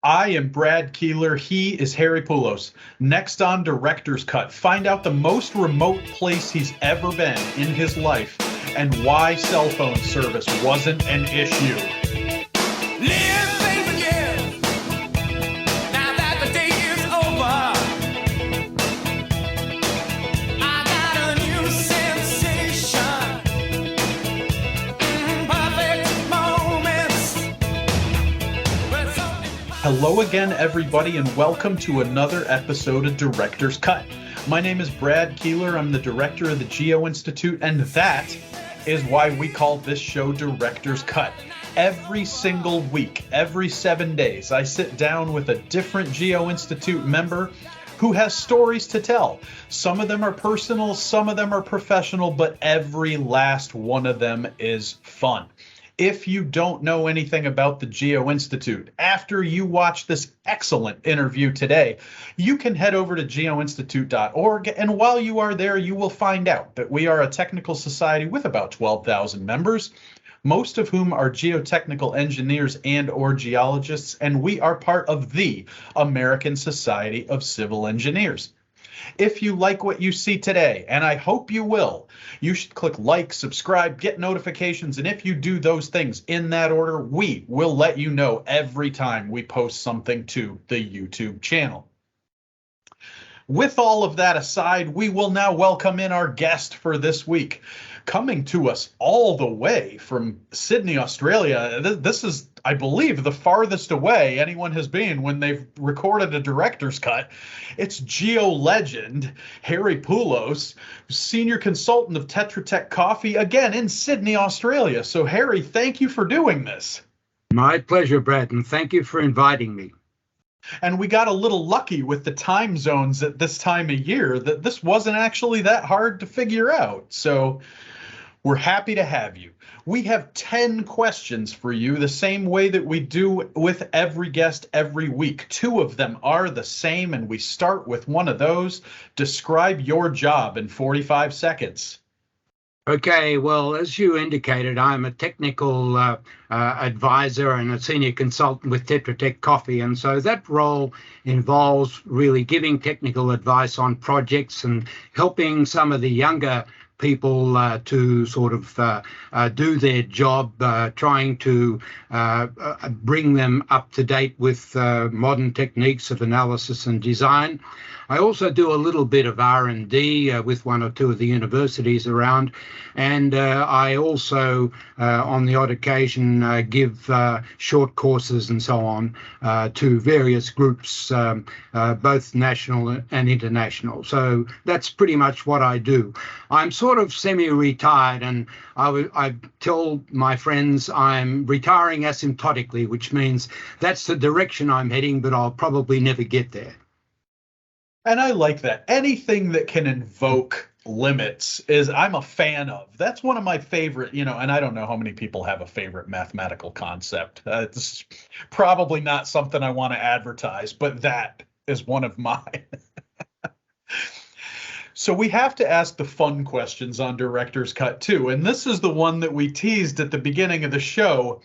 I am Brad Keelor. He is Harry Poulos. Next on Director's Cut, find out the most remote place he's ever been in his life and why cell phone service wasn't an issue. Living again. Now that the day is over, I got a new sensation. Perfect moments. Hello again, everybody, and welcome to another episode of Director's Cut. My name is Brad Keelor. I'm the director of the Geo-Institute, and that is why we call this show Director's Cut. Every single week, every 7 days, I sit down with a different Geo-Institute member who has stories to tell. Some of them are personal, some of them are professional, but every last one of them is fun. If you don't know anything about the Geo-Institute, after you watch this excellent interview today, you can head over to geoinstitute.org, and while you are there, you will find out that we are a technical society with about 12,000 members, most of whom are geotechnical engineers and/or geologists, and we are part of the American Society of Civil Engineers. If you like what you see today, and I hope you will, you should click like, subscribe, get notifications, and if you do those things in that order, we will let you know every time we post something to the YouTube channel. With all of that aside, we will now welcome in our guest for this week. Coming to us all the way from Sydney, Australia. This is, I believe, the farthest away anyone has been when they've recorded a director's cut. It's Geo-Legend, Harry Poulos, senior consultant of TetraTech Coffey, again in Sydney, Australia. So Harry, thank you for doing this. My pleasure, Brad, and thank you for inviting me. And we got a little lucky with the time zones at this time of year that this wasn't actually that hard to figure out. So we're happy to have you. We have 10 questions for you, the same way that we do with every guest every week. 2 of them are the same, and we start with one of those. Describe your job in 45 seconds. Okay, well, as you indicated, I'm a technical advisor and a senior consultant with TetraTech Coffey, and so that role involves really giving technical advice on projects and helping some of the younger people to sort of do their job, trying to bring them up to date with modern techniques of analysis and design. I also do a little bit of R&D with 1 or 2 of the universities around, and I also, on the odd occasion, give short courses and so on to various groups, both national and international. So that's pretty much what I do. I'm sort of semi-retired, and I tell my friends I'm retiring asymptotically, which means that's the direction I'm heading, but I'll probably never get there. And I like that. Anything that can invoke limits is I'm a fan of. That's one of my favorite, and I don't know how many people have a favorite mathematical concept. It's probably not something I want to advertise, but that is one of mine. So we have to ask the fun questions on Director's Cut too. And this is the one that we teased at the beginning of the show.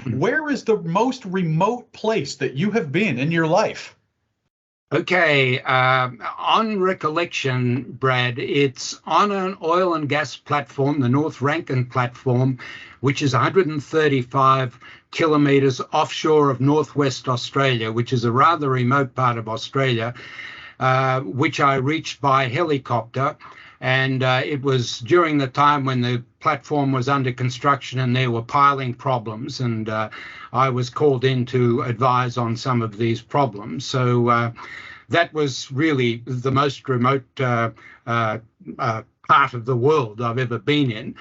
Where is the most remote place that you have been in your life? Okay, on recollection, Brad, it's on an oil and gas platform, the North Rankin platform, which is 135 kilometres offshore of northwest Australia, which is a rather remote part of Australia, which I reached by helicopter. And it was during the time when the platform was under construction and there were piling problems, and I was called in to advise on some of these problems. So that was really the most remote part of the world I've ever been in.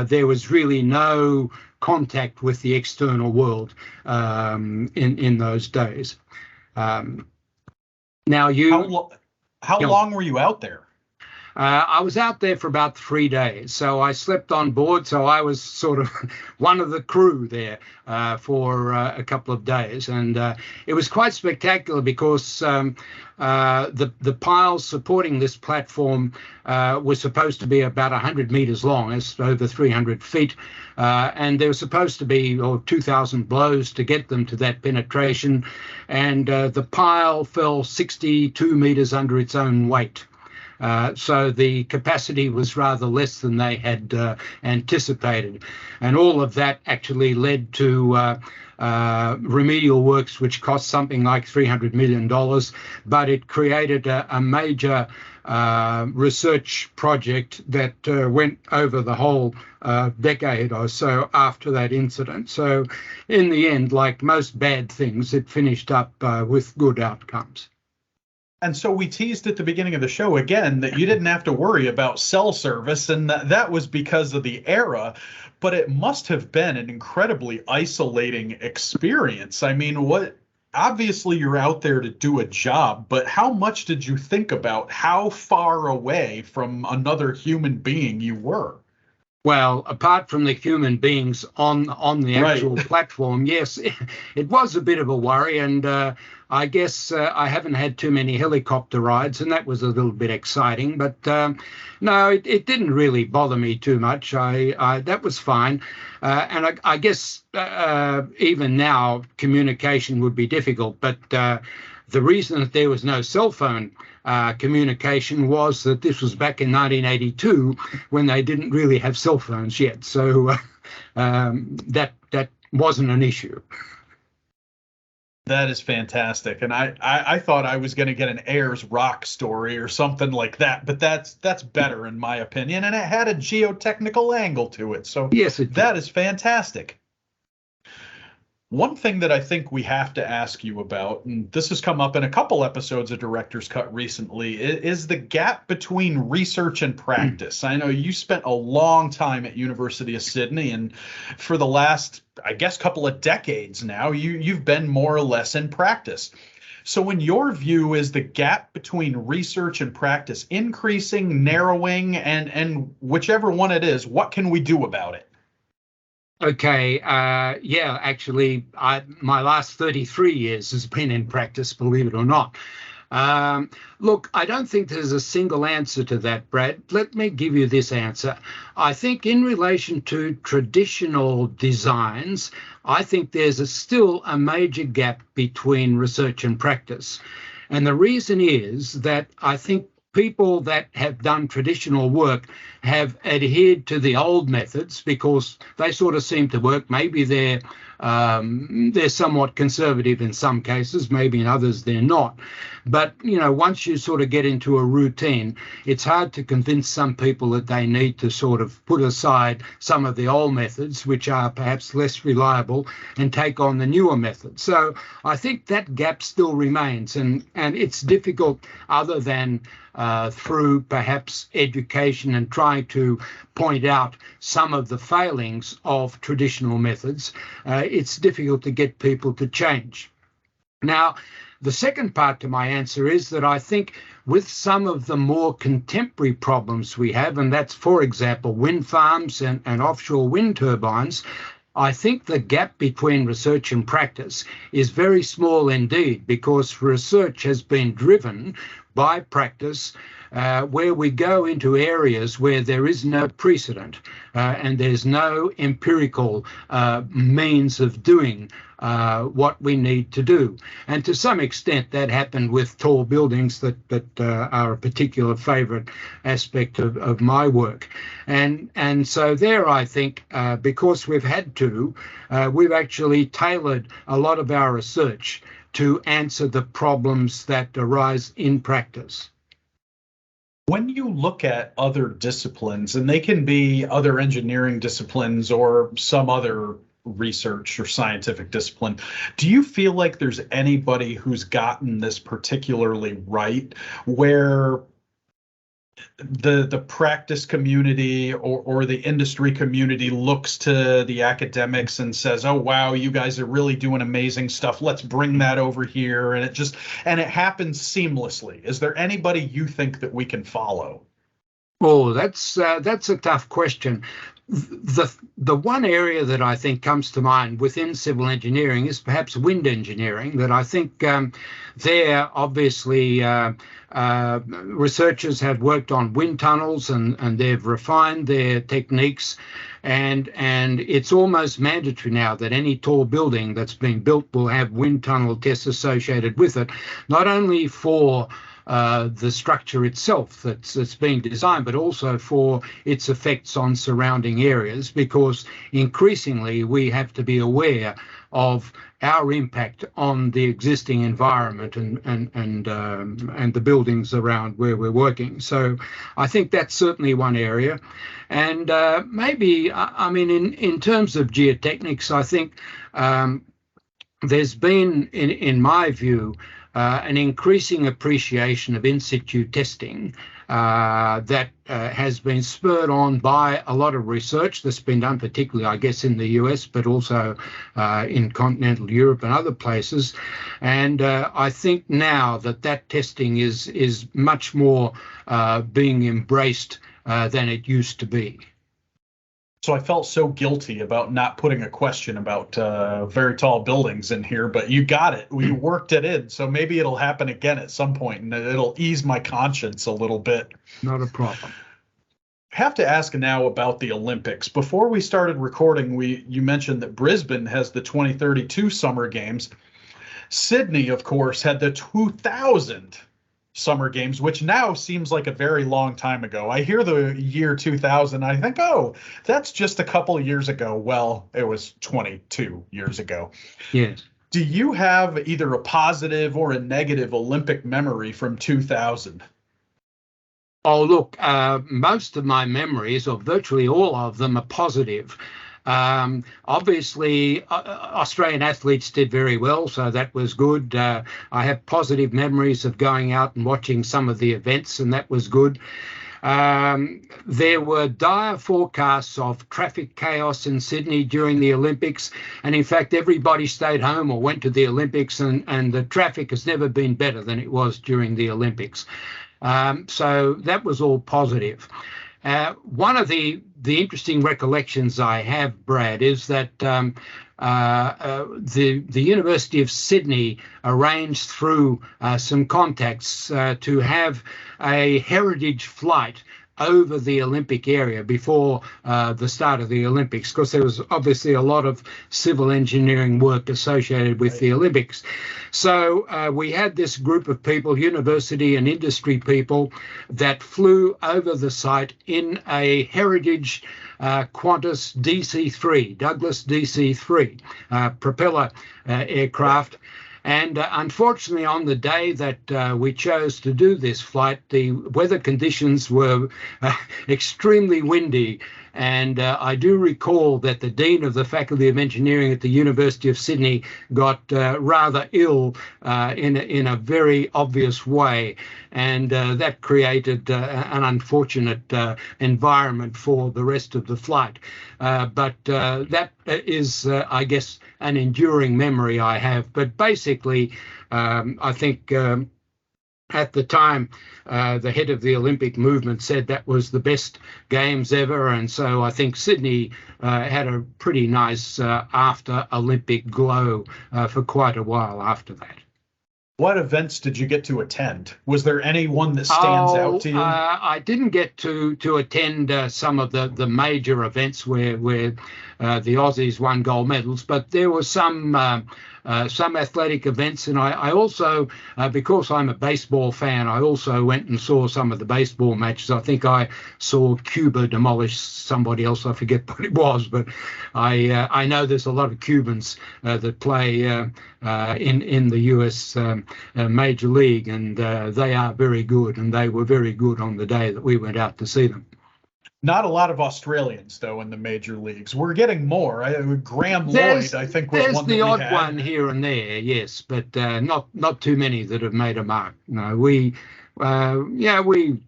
There was really no contact with the external world in those days. Now How long were you out there? I was out there for about 3 days, so I slept on board. So I was sort of one of the crew there for a couple of days, and it was quite spectacular because the piles supporting this platform were supposed to be about 100 meters long, it's over 300 feet, and there was supposed to be 2,000 blows to get them to that penetration, and the pile fell 62 meters under its own weight. So the capacity was rather less than they had anticipated. And all of that actually led to remedial works which cost something like $300 million, but it created a major research project that went over the whole decade or so after that incident. So in the end, like most bad things, it finished up with good outcomes. And so we teased at the beginning of the show again that you didn't have to worry about cell service, and that was because of the era, but it must have been an incredibly isolating experience. I mean, obviously you're out there to do a job, but how much did you think about how far away from another human being you were? Well, apart from the human beings on the actual platform, yes, it was a bit of a worry. And I guess I haven't had too many helicopter rides, and that was a little bit exciting. But no, it didn't really bother me too much. That was fine. And I guess even now, communication would be difficult. But the reason that there was no cell phone communication was that this was back in 1982 when they didn't really have cell phones yet. So that wasn't an issue. That is fantastic. And I thought I was going to get an Ayers Rock story or something like that, but that's better in my opinion. And it had a geotechnical angle to it. So yes, that is fantastic. One thing that I think we have to ask you about, and this has come up in a couple episodes of Director's Cut recently, is the gap between research and practice. I know you spent a long time at University of Sydney, and for the last, I guess, couple of decades now, you've been more or less in practice. So in your view, is the gap between research and practice increasing, narrowing, and whichever one it is, what can we do about it? Okay, yeah, actually, my last 33 years has been in practice, believe it or not. Look, I don't think there's a single answer to that, Brad. Let me give you this answer. I think in relation to traditional designs, I think there's still a major gap between research and practice. And the reason is that I think people that have done traditional work have adhered to the old methods because they sort of seem to work. Maybe they're somewhat conservative in some cases, maybe in others they're not. But, you know, once you sort of get into a routine, it's hard to convince some people that they need to sort of put aside some of the old methods, which are perhaps less reliable, and take on the newer methods. So I think that gap still remains, and it's difficult other than through perhaps education and trying to point out some of the failings of traditional methods. It's difficult to get people to change. Now, the second part to my answer is that I think with some of the more contemporary problems we have, and that's, for example, wind farms and offshore wind turbines, I think the gap between research and practice is very small indeed, because research has been driven by practice, where we go into areas where there is no precedent and there's no empirical means of doing what we need to do. And to some extent that happened with tall buildings that are a particular favourite aspect of my work. And so there I think, because we've had to, we've actually tailored a lot of our research to answer the problems that arise in practice. When you look at other disciplines, and they can be other engineering disciplines or some other research or scientific discipline, do you feel like there's anybody who's gotten this particularly right, where the practice community or the industry community looks to the academics and says, oh, wow, you guys are really doing amazing stuff, let's bring that over here, and it happens seamlessly? Is there anybody you think that we can follow? Oh, that's a tough question. The one area that I think comes to mind within civil engineering is perhaps wind engineering. That I think there obviously researchers have worked on wind tunnels and they've refined their techniques, and it's almost mandatory now that any tall building that's being built will have wind tunnel tests associated with it, not only for the structure itself that's being designed, but also for its effects on surrounding areas, because increasingly we have to be aware of our impact on the existing environment and the buildings around where we're working. So I think that's certainly one area. And maybe, I mean, in terms of geotechnics, I think there's been, in my view, an increasing appreciation of in situ testing that has been spurred on by a lot of research that's been done, particularly, I guess, in the US, but also in continental Europe and other places. And I think now that testing is much more being embraced than it used to be. So I felt so guilty about not putting a question about very tall buildings in here, but you got it. We worked it in, so maybe it'll happen again at some point, and it'll ease my conscience a little bit. Not a problem. I have to ask now about the Olympics. Before we started recording, you mentioned that Brisbane has the 2032 Summer Games. Sydney, of course, had the 2000 Summer Games, which now seems like a very long time ago. I hear the year 2000, I think, oh, that's just a couple of years ago. Well, it was 22 years ago. Yes. Do you have either a positive or a negative Olympic memory from 2000? Oh, look, most of my memories, or virtually all of them, are positive. Obviously, Australian athletes did very well, so that was good. I have positive memories of going out and watching some of the events, and that was good. There were dire forecasts of traffic chaos in Sydney during the Olympics, and in fact, everybody stayed home or went to the Olympics, and the traffic has never been better than it was during the Olympics. So that was all positive. One of the interesting recollections I have, Brad, is that the University of Sydney arranged through some contacts to have a heritage flight over the Olympic area before the start of the Olympics, because there was obviously a lot of civil engineering work associated with the Olympics. So we had this group of people, university and industry people, that flew over the site in a heritage Qantas DC-3, Douglas DC-3 propeller aircraft. And unfortunately, on the day that we chose to do this flight, the weather conditions were extremely windy. And I do recall that the Dean of the Faculty of Engineering at the University of Sydney got rather ill in a very obvious way. And that created an unfortunate environment for the rest of the flight. But that is, I guess, an enduring memory I have. But basically, I think at the time, the head of the Olympic movement said that was the best games ever. And so I think Sydney had a pretty nice after Olympic glow for quite a while after that. What events did you get to attend? Was there any one that stands out to you? I didn't get to attend some of the major events where the Aussies won gold medals, but there were some athletic events, and I also, because I'm a baseball fan, I also went and saw some of the baseball matches. I think I saw Cuba demolish somebody else. I forget what it was, but I know there's a lot of Cubans that play in the US Major League, and they are very good, and they were very good on the day that we went out to see them. Not a lot of Australians, though, in the major leagues. We're getting more. Graham Lloyd, I think, was one that we had. There's the odd one here and there, yes, but not too many that have made a mark. No, we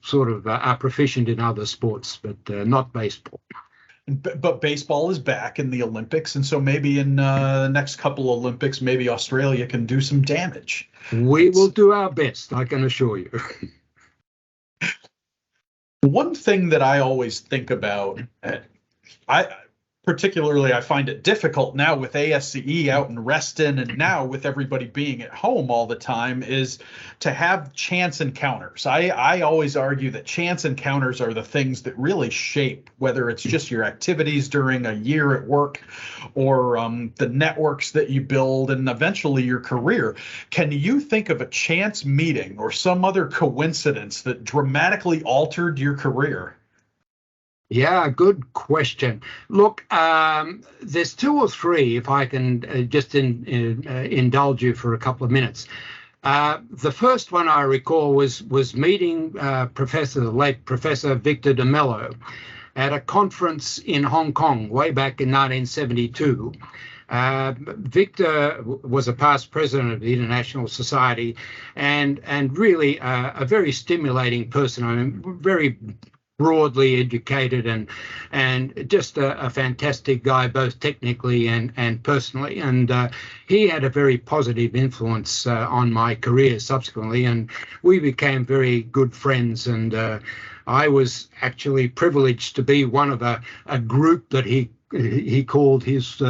sort of are proficient in other sports, but not baseball. But baseball is back in the Olympics, and so maybe in the next couple of Olympics, maybe Australia can do some damage. We will do our best, I can assure you. One thing that I always think about, I particularly I find it difficult now with ASCE out in Reston and now with everybody being at home all the time, is to have chance encounters. I always argue that chance encounters are the things that really shape whether it's just your activities during a year at work or the networks that you build and eventually your career. Can you think of a chance meeting or some other coincidence that dramatically altered your career? Yeah, good question. Look, there's two or three, if I can just indulge you for a couple of minutes. The first one I recall was meeting the late Professor Victor de Mello at a conference in Hong Kong way back in 1972. Victor was a past president of the International Society and really a very stimulating person. I mean, very broadly educated and just a fantastic guy, both technically and personally. And he had a very positive influence on my career subsequently, and we became very good friends. And I was actually privileged to be one of a group that he called his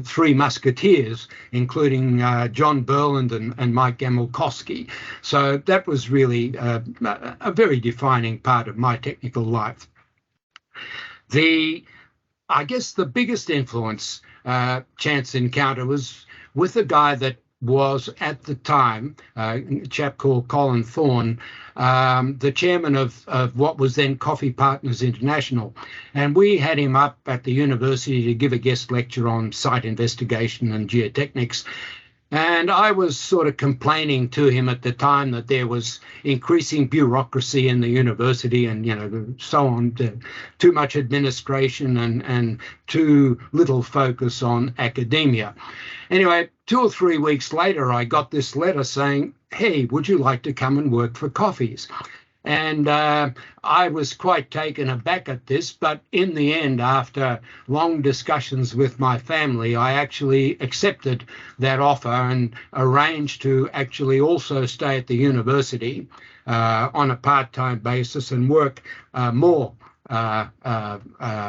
Three Musketeers, including John Berland and Mike Gamilkowski. So that was really a very defining part of my technical life. I guess the biggest influence chance encounter was with a guy that was at the time a chap called Colin Thorne, the chairman of what was then Coffey Partners International. And we had him up at the university to give a guest lecture on site investigation and geotechnics. And I was sort of complaining to him at the time that there was increasing bureaucracy in the university and, so on, too much administration and too little focus on academia. Anyway, 2 or 3 weeks later, I got this letter saying, hey, would you like to come and work for Coffey's? And I was quite taken aback at this, but in the end, after long discussions with my family, I actually accepted that offer and arranged to actually also stay at the university on a part-time basis and work more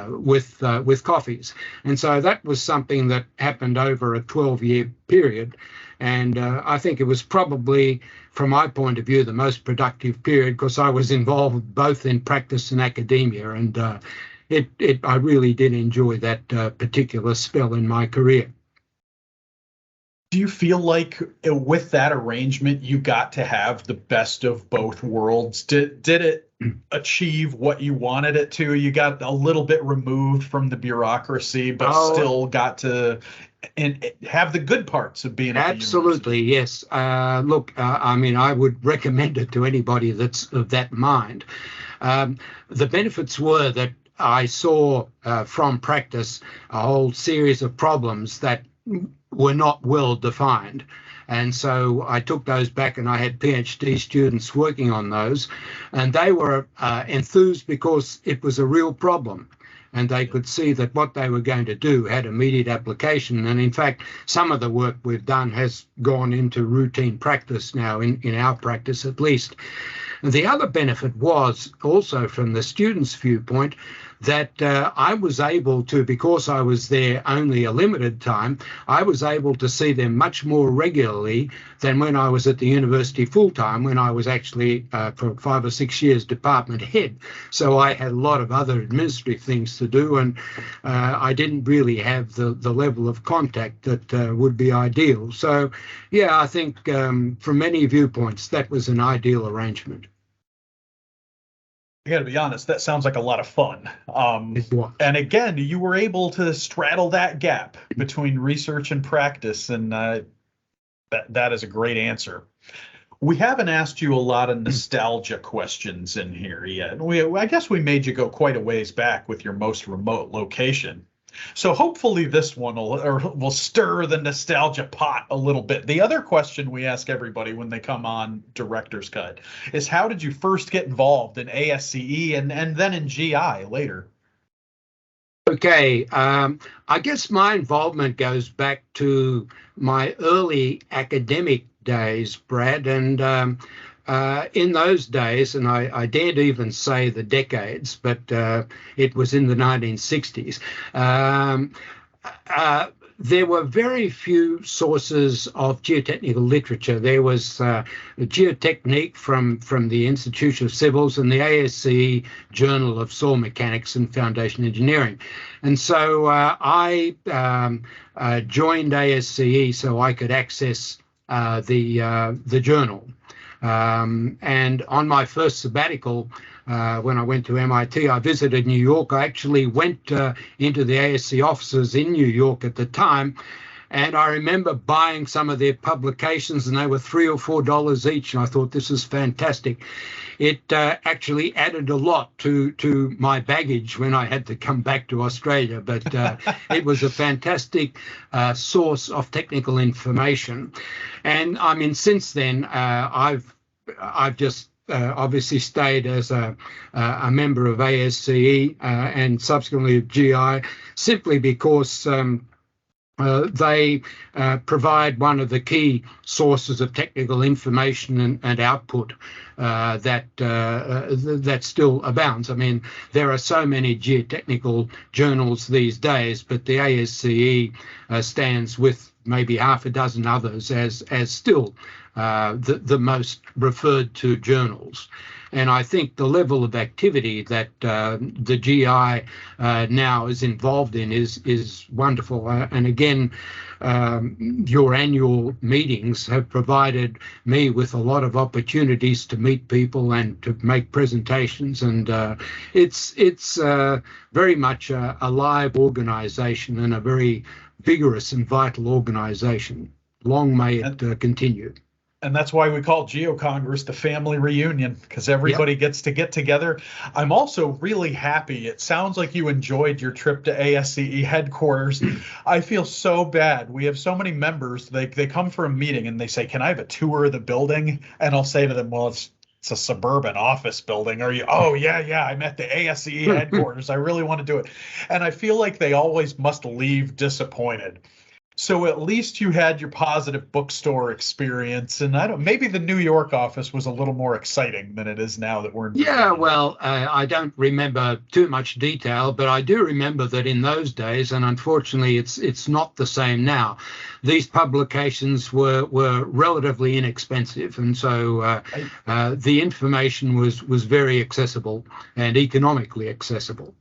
with Coffey's. And so that was something that happened over a 12-year period. And I think it was probably, from my point of view, the most productive period because I was involved both in practice and academia. And I really did enjoy that particular spell in my career. Do you feel like with that arrangement, you got to have the best of both worlds? Did it achieve what you wanted it to? You got a little bit removed from the bureaucracy, but still got to have the good parts of being at absolutely, the yes. Look, I mean, I would recommend it to anybody that's of that mind. The benefits were that I saw from practice a whole series of problems that were not well defined. And so I took those back and I had PhD students working on those, and they were enthused because it was a real problem. And they could see that what they were going to do had immediate application. And in fact, some of the work we've done has gone into routine practice now, in our practice at least. And the other benefit was also from the students' viewpoint that I was able to, because I was there only a limited time, I was able to see them much more regularly than when I was at the university full-time, when I was actually, for 5 or 6 years, department head. So I had a lot of other administrative things to do, and I didn't really have the level of contact that would be ideal. So, yeah, I think from many viewpoints, that was an ideal arrangement. I got to be honest, that sounds like a lot of fun. And again, you were able to straddle that gap between research and practice, and that is a great answer. We haven't asked you a lot of nostalgia questions in here yet. I guess we made you go quite a ways back with your most remote location. So hopefully this one will stir the nostalgia pot a little bit. The other question we ask everybody when they come on Director's Cut is, how did you first get involved in ASCE and then in GI later? Okay, I guess my involvement goes back to my early academic days, Brad, and in those days, and I dared even say the decades, but it was in the 1960s, there were very few sources of geotechnical literature. There was the Geotechnique from the Institute of Civils and the ASCE Journal of Soil Mechanics and Foundation Engineering. And so I joined ASCE so I could access the journal. And on my first sabbatical, when I went to MIT, I visited New York. I actually went into the ASCE offices in New York at the time, and I remember buying some of their publications, and they were $3 or $4 each, and I thought, this is fantastic. It actually added a lot to my baggage when I had to come back to Australia, but it was a fantastic source of technical information. And I mean, since then, I've just obviously stayed as a member of ASCE and subsequently of GI, simply because they provide one of the key sources of technical information and output that still abounds. I mean, there are so many geotechnical journals these days, but the ASCE stands with maybe half a dozen others as still the most referred to journals. And I think the level of activity that the GI now is involved in is wonderful. And again, your annual meetings have provided me with a lot of opportunities to meet people and to make presentations. And it's very much a live organization and a very vigorous and vital organization. Long may it continue. And that's why we call Geo-Congress the family reunion, because everybody gets to get together. I'm also really happy. It sounds like you enjoyed your trip to ASCE headquarters. I feel so bad. We have so many members. They come for a meeting and they say, can I have a tour of the building? And I'll say to them, well, it's a suburban office building. Are you? Oh, yeah, I'm at the ASCE headquarters. I really want to do it. And I feel like they always must leave disappointed. So at least you had your positive bookstore experience, and maybe the New York office was a little more exciting than it is now that we're in. Yeah, well, I don't remember too much detail, but I do remember that in those days, and unfortunately it's not the same now, these publications were relatively inexpensive, and so the information was very accessible and economically accessible.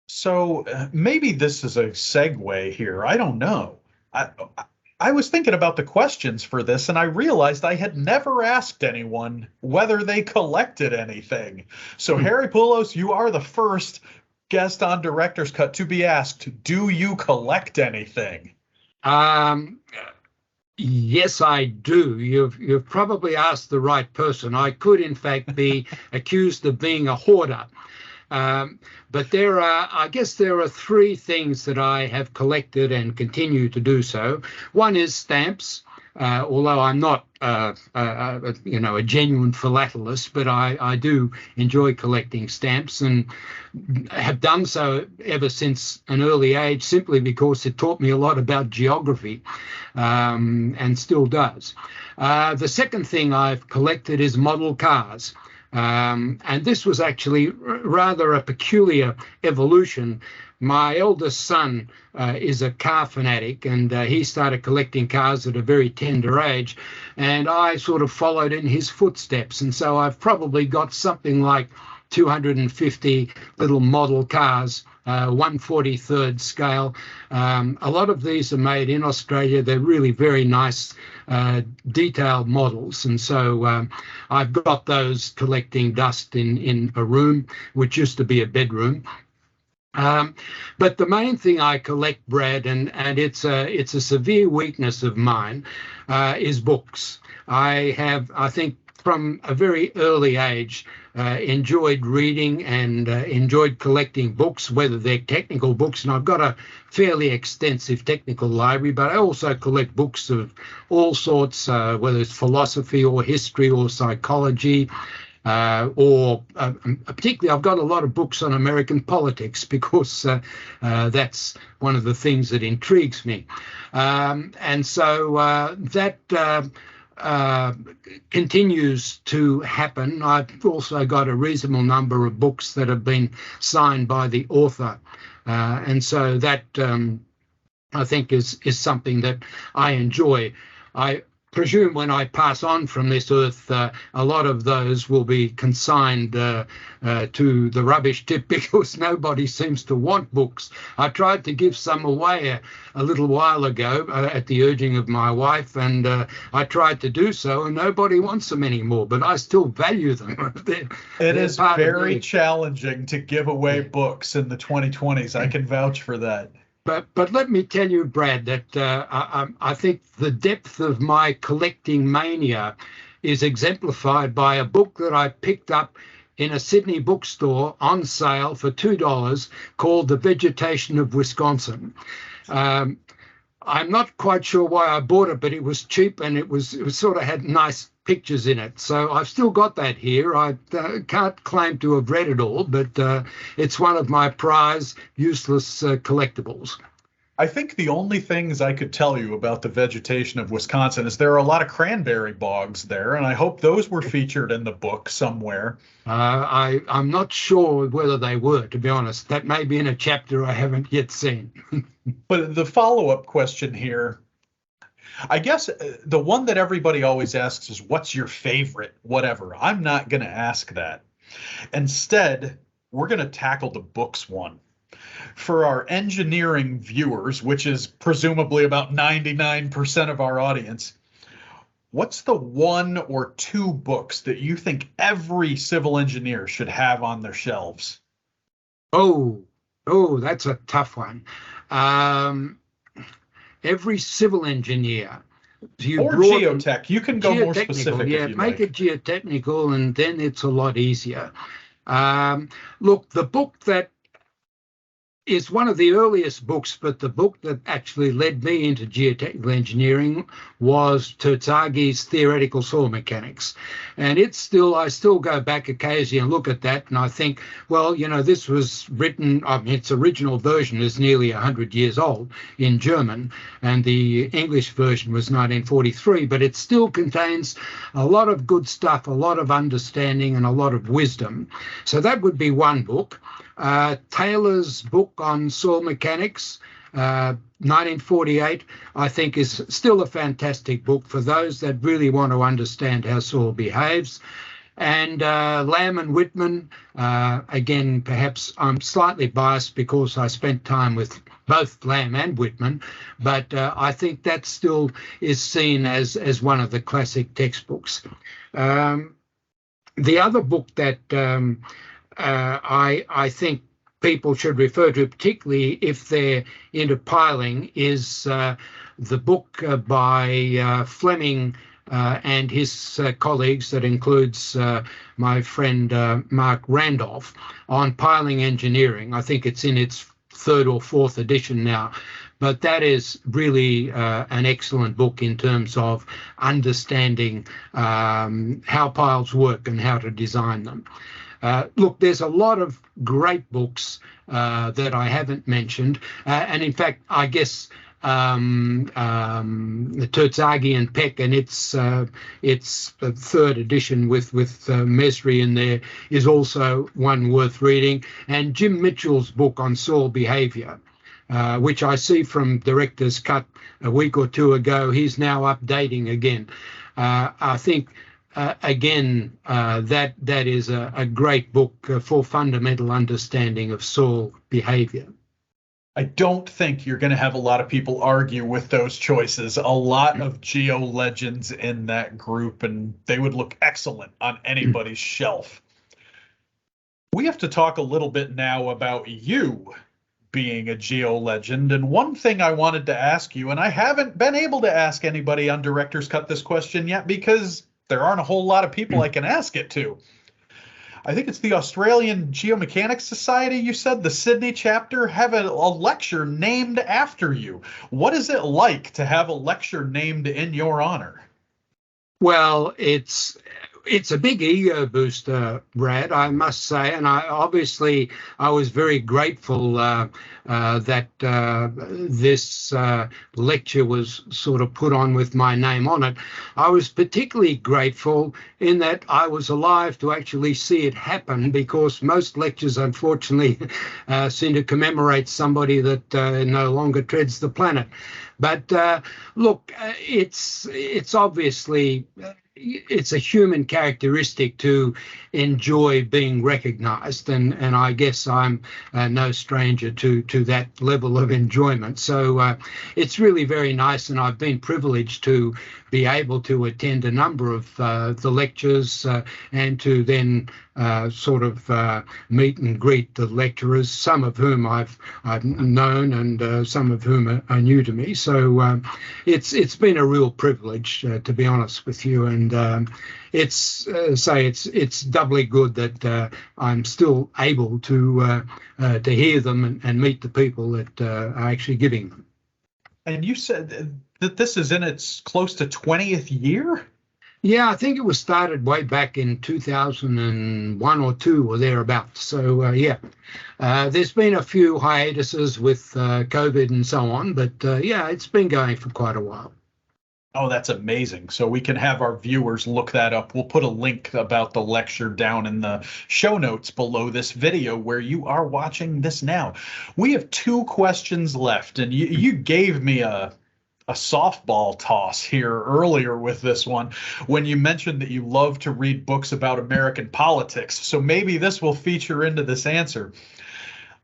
So maybe this is a segue here. I don't know. I was thinking about the questions for this, and I realized I had never asked anyone whether they collected anything. So Harry Poulos, you are the first guest on Director's Cut to be asked, do you collect anything? Yes, I do. You've probably asked the right person. I could, in fact, be accused of being a hoarder. But I guess there are three things that I have collected and continue to do so. One is stamps, although I'm not a genuine philatelist, but I do enjoy collecting stamps and have done so ever since an early age, simply because it taught me a lot about geography, and still does. The second thing I've collected is model cars. And this was actually rather a peculiar evolution. My eldest son is a car fanatic, and he started collecting cars at a very tender age, and I sort of followed in his footsteps. And so I've probably got something like 250 little model cars, 1/43rd scale. A lot of these are made in Australia. They're really very nice, detailed models. And so I've got those collecting dust in a room, which used to be a bedroom. But the main thing I collect, Brad, and it's a severe weakness of mine, is books. I think from a very early age, enjoyed reading and enjoyed collecting books, whether they're technical books, and I've got a fairly extensive technical library, but I also collect books of all sorts, whether it's philosophy or history or psychology, or particularly I've got a lot of books on American politics, because that's one of the things that intrigues me. And so that continues to happen. I've also got a reasonable number of books that have been signed by the author. And so that I think is something that I enjoy. I presume when I pass on from this earth, a lot of those will be consigned to the rubbish tip because nobody seems to want books. I tried to give some away a little while ago at the urging of my wife, and I tried to do so, and nobody wants them anymore, but I still value them. It is very challenging to give away books in the 2020s. I can vouch for that. But let me tell you, Brad, that I think the depth of my collecting mania is exemplified by a book that I picked up in a Sydney bookstore on sale for $2 called The Vegetation of Wisconsin. I'm not quite sure why I bought it, but it was cheap and it was sort of had nice pictures in it. So I've still got that here. I can't claim to have read it all, but it's one of my prize useless collectibles. I think the only things I could tell you about the vegetation of Wisconsin is there are a lot of cranberry bogs there, and I hope those were featured in the book somewhere. I'm not sure whether they were, to be honest. That may be in a chapter I haven't yet seen. But the follow-up question here, I guess the one that everybody always asks is, what's your favorite whatever? I'm not going to ask that. Instead, we're going to tackle the books one. For our engineering viewers, which is presumably about 99% of our audience, what's the one or two books that you think every civil engineer should have on their shelves? Oh, that's a tough one. Every civil engineer. Or geotech. You can go more specific. Yeah, make it geotechnical, and then it's a lot easier. Look, the book that is one of the earliest books, but the book that actually led me into geotechnical engineering was Tertsagi's Theoretical Soil Mechanics. And I still go back occasionally and look at that, and I think, well, this was written, its original version is nearly 100 years old in German, and the English version was 1943, but it still contains a lot of good stuff, a lot of understanding, and a lot of wisdom. So that would be one book. Taylor's book on soil mechanics, 1948, I think is still a fantastic book for those that really want to understand how soil behaves. And Lamb and Whitman, again, perhaps I'm slightly biased because I spent time with both Lamb and Whitman, but I think that still is seen as one of the classic textbooks. The other book that I think people should refer to, particularly if they're into piling, is the book by Fleming and his colleagues, that includes my friend Mark Randolph, on piling engineering. I think it's in its third or fourth edition now. But that is really an excellent book in terms of understanding how piles work and how to design them. Look, there's a lot of great books that I haven't mentioned. And in fact, I guess the Tertsagi and Peck and its third edition with Mesri in there is also one worth reading. And Jim Mitchell's book on soil behavior, which I see from Director's Cut a week or two ago, he's now updating again. I think, again, that is a great book for fundamental understanding of soil behavior. I don't think you're going to have a lot of people argue with those choices. A lot of Geo-Legends in that group, and they would look excellent on anybody's shelf. We have to talk a little bit now about you being a Geo-Legend. And one thing I wanted to ask you, and I haven't been able to ask anybody on Director's Cut this question yet because there aren't a whole lot of people I can ask it to. I think it's the Australian Geomechanics Society, you said, the Sydney chapter, have a lecture named after you. What is it like to have a lecture named in your honor? Well, It's a big ego booster, Brad, I must say, and I was very grateful that this lecture was sort of put on with my name on it. I was particularly grateful in that I was alive to actually see it happen, because most lectures, unfortunately, seem to commemorate somebody that no longer treads the planet. But look, it's obviously it's a human characteristic to enjoy being recognized, and I guess I'm no stranger to that level of enjoyment. So it's really very nice, and I've been privileged to be able to attend a number of the lectures and to then sort of meet and greet the lecturers, some of whom I've known and some of whom are new to me. So it's been a real privilege, to be honest with you, and it's doubly good that I'm still able to hear them and meet the people that are actually giving them. And you said that this is in its close to 20th year? Yeah, I think it was started way back in 2001 or 2 or thereabouts. So, there's been a few hiatuses with COVID and so on, but yeah, it's been going for quite a while. Oh, that's amazing. So we can have our viewers look that up. We'll put a link about the lecture down in the show notes below this video where you are watching this now. We have 2 questions left, and you gave me a softball toss here earlier with this one when you mentioned that you love to read books about American politics. So maybe this will feature into this answer.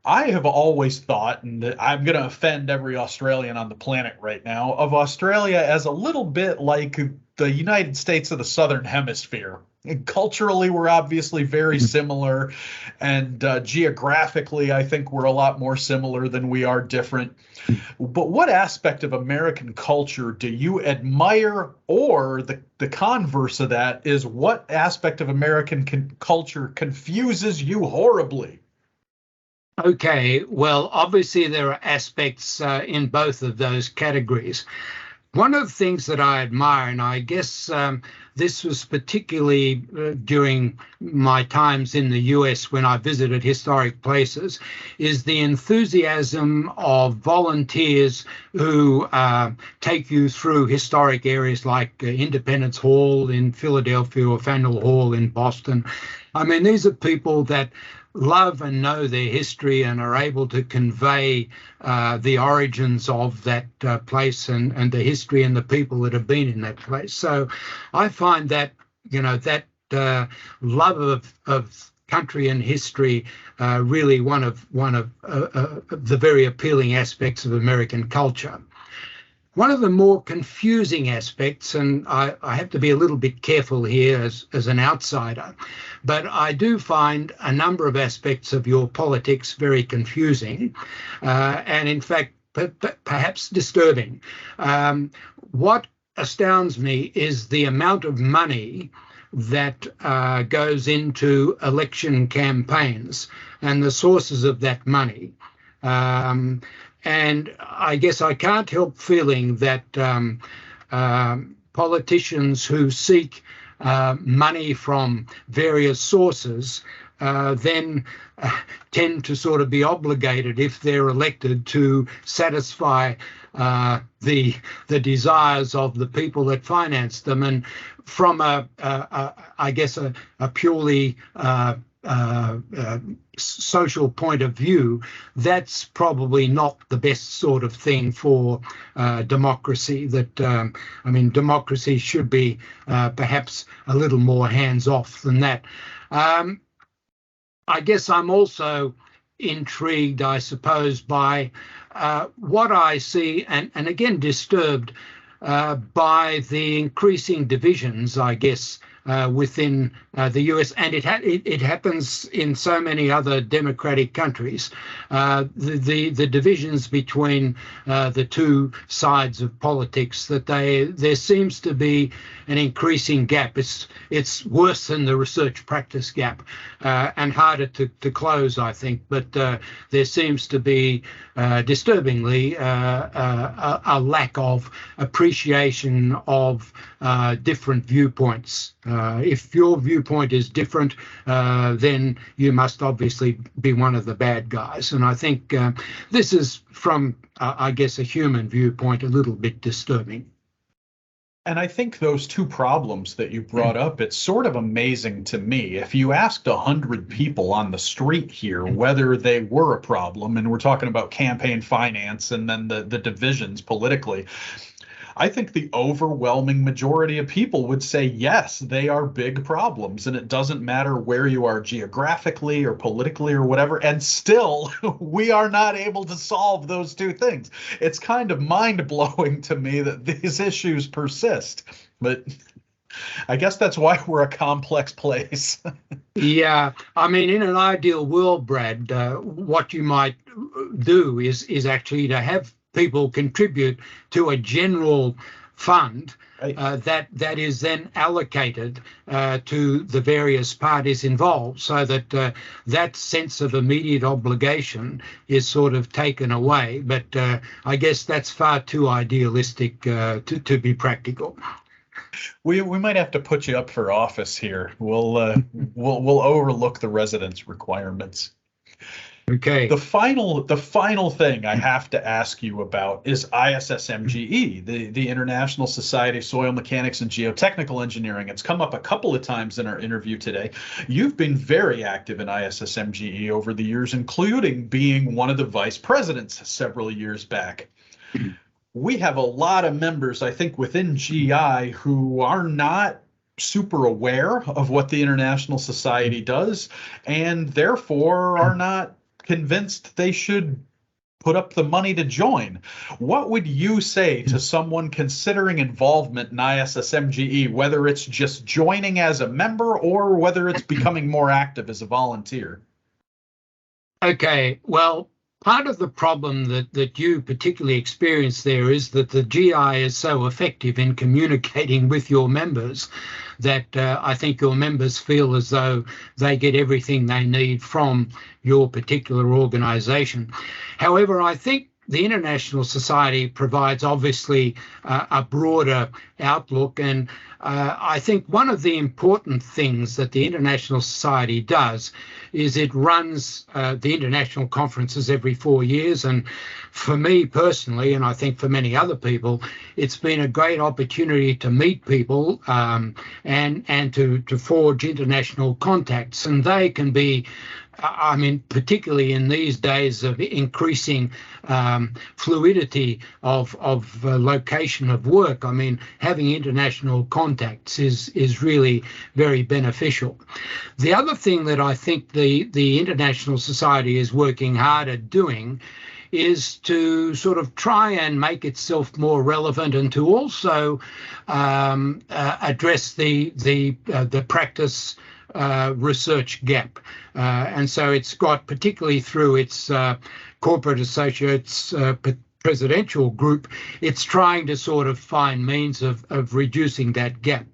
I have always thought, and I'm going to offend every Australian on the planet right now, of Australia as a little bit like the United States of the Southern Hemisphere. And culturally, we're obviously very similar, and geographically, I think we're a lot more similar than we are different. But what aspect of American culture do you admire, or the converse of that is what aspect of American culture confuses you horribly? Okay, well, obviously there are aspects in both of those categories. One of the things that I admire, and I guess this was particularly during my times in the US when I visited historic places, is the enthusiasm of volunteers who take you through historic areas like Independence Hall in Philadelphia or Faneuil Hall in Boston. I mean, these are people that love and know their history and are able to convey the origins of that place and the history and the people that have been in that place. So I find that, that love of country and history really one of the very appealing aspects of American culture. One of the more confusing aspects, and I have to be a little bit careful here as an outsider, but I do find a number of aspects of your politics very confusing and in fact perhaps disturbing. What astounds me is the amount of money that goes into election campaigns and the sources of that money. And I guess I can't help feeling that politicians who seek money from various sources then tend to sort of be obligated, if they're elected, to satisfy the desires of the people that finance them. And from I guess a purely social point of view, that's probably not the best sort of thing for democracy. Democracy should be perhaps a little more hands-off than that. I guess I'm also intrigued, I suppose, by what I see, and again disturbed by the increasing divisions, I guess, within the US, and it happens in so many other democratic countries. The divisions between the two sides of politics, that there seems to be an increasing gap. It's worse than the research practice gap and harder to close, I think. But there seems to be disturbingly a lack of appreciation of different viewpoints If your viewpoint is different, then you must obviously be one of the bad guys. And I think this is, from, I guess, a human viewpoint, a little bit disturbing. And I think those two problems that you brought up, it's sort of amazing to me. If you asked 100 people on the street here whether they were a problem, and we're talking about campaign finance and then the divisions politically, I think the overwhelming majority of people would say, yes, they are big problems. And it doesn't matter where you are geographically or politically or whatever. And still, we are not able to solve those two things. It's kind of mind blowing to me that these issues persist. But I guess that's why we're a complex place. Yeah, I mean, in an ideal world, Brad, what you might do is actually to have people contribute to a general fund that is then allocated to the various parties involved, so that that sense of immediate obligation is sort of taken away. But I guess that's far too idealistic to be practical. We might have to put you up for office here. We'll overlook the residence requirements. Okay. The final thing I have to ask you about is ISSMGE, the International Society of Soil Mechanics and Geotechnical Engineering. It's come up a couple of times in our interview today. You've been very active in ISSMGE over the years, including being one of the vice presidents several years back. We have a lot of members, I think, within GI who are not super aware of what the International Society does, and therefore are not convinced they should put up the money to join. What would you say to someone considering involvement in ISSMGE, whether it's just joining as a member or whether it's becoming more active as a volunteer? Okay, well, part of the problem that you particularly experience there is that the GI is so effective in communicating with your members that I think your members feel as though they get everything they need from your particular organisation. However, I think the International Society provides obviously a broader outlook, and I think one of the important things that the International Society does is it runs the international conferences every 4 years. And for me personally, and I think for many other people, it's been a great opportunity to meet people and to forge international contacts. And they can be, I mean, particularly in these days of increasing fluidity of location of work, I mean, having international contacts is really very beneficial. The other thing that I think the International Society is working hard at doing is to sort of try and make itself more relevant, and to also address the practice research gap. And so it's got, particularly through its corporate associates presidential group, it's trying to sort of find means of reducing that gap.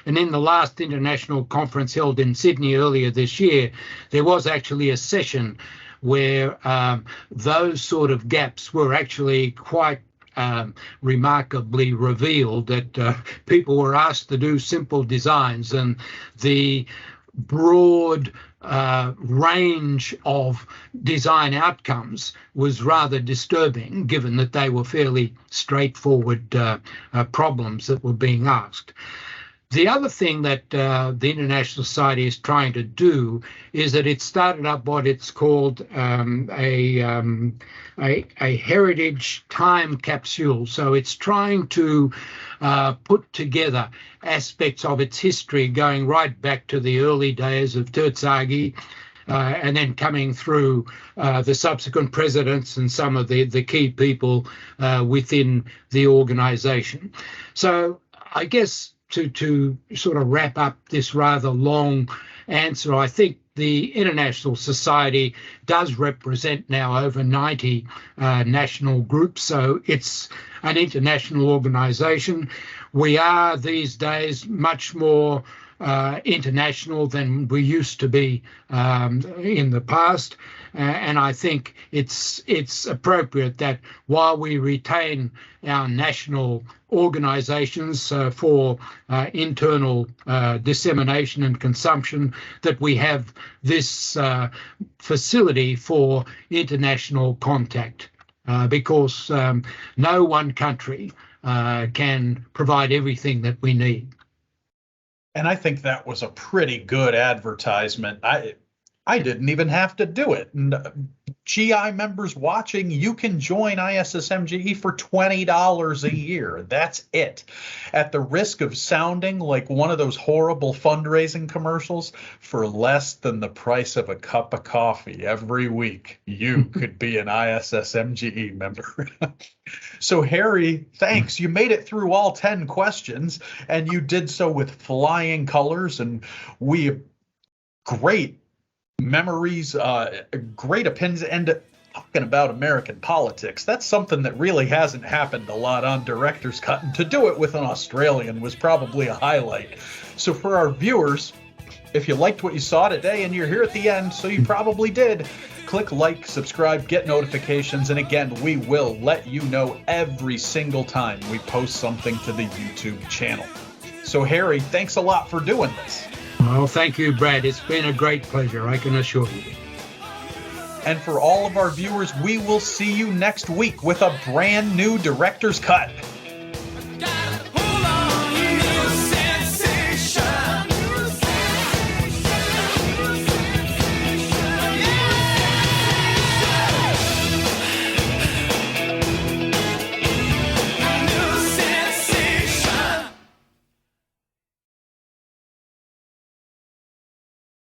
And in the last international conference held in Sydney earlier this year, there was actually a session where those sort of gaps were actually quite remarkably revealed, that people were asked to do simple designs, and the broad range of design outcomes was rather disturbing, given that they were fairly straightforward problems that were being asked. The other thing that the International Society is trying to do is that it started up what it's called a heritage time capsule. So it's trying to put together aspects of its history going right back to the early days of TetraTech, and then coming through the subsequent presidents and some of the key people within the organization. So I guess to sort of wrap up this rather long answer, I think the International Society does represent now over 90 national groups, so it's an international organization. We are these days much more international than we used to be in the past. And I think it's appropriate that while we retain our national organizations for internal dissemination and consumption, that we have this facility for international contact, because no one country can provide everything that we need. And I think that was a pretty good advertisement. I didn't even have to do it. And GI members watching, you can join ISSMGE for $20 a year. That's it. At the risk of sounding like one of those horrible fundraising commercials, for less than the price of a cup of coffee every week, you could be an ISSMGE member. So Harry, thanks. You made it through all 10 questions, and you did so with flying colors, and great memories, great opinions, and talking about American politics. That's something that really hasn't happened a lot on Director's Cut, and to do it with an Australian was probably a highlight. So for our viewers, if you liked what you saw today and you're here at the end, so you probably did, click like, subscribe, get notifications, and again, we will let you know every single time we post something to the YouTube channel. So Harry, thanks a lot for doing this. Well, thank you, Brad. It's been a great pleasure, I can assure you. And for all of our viewers, we will see you next week with a brand new Director's Cut.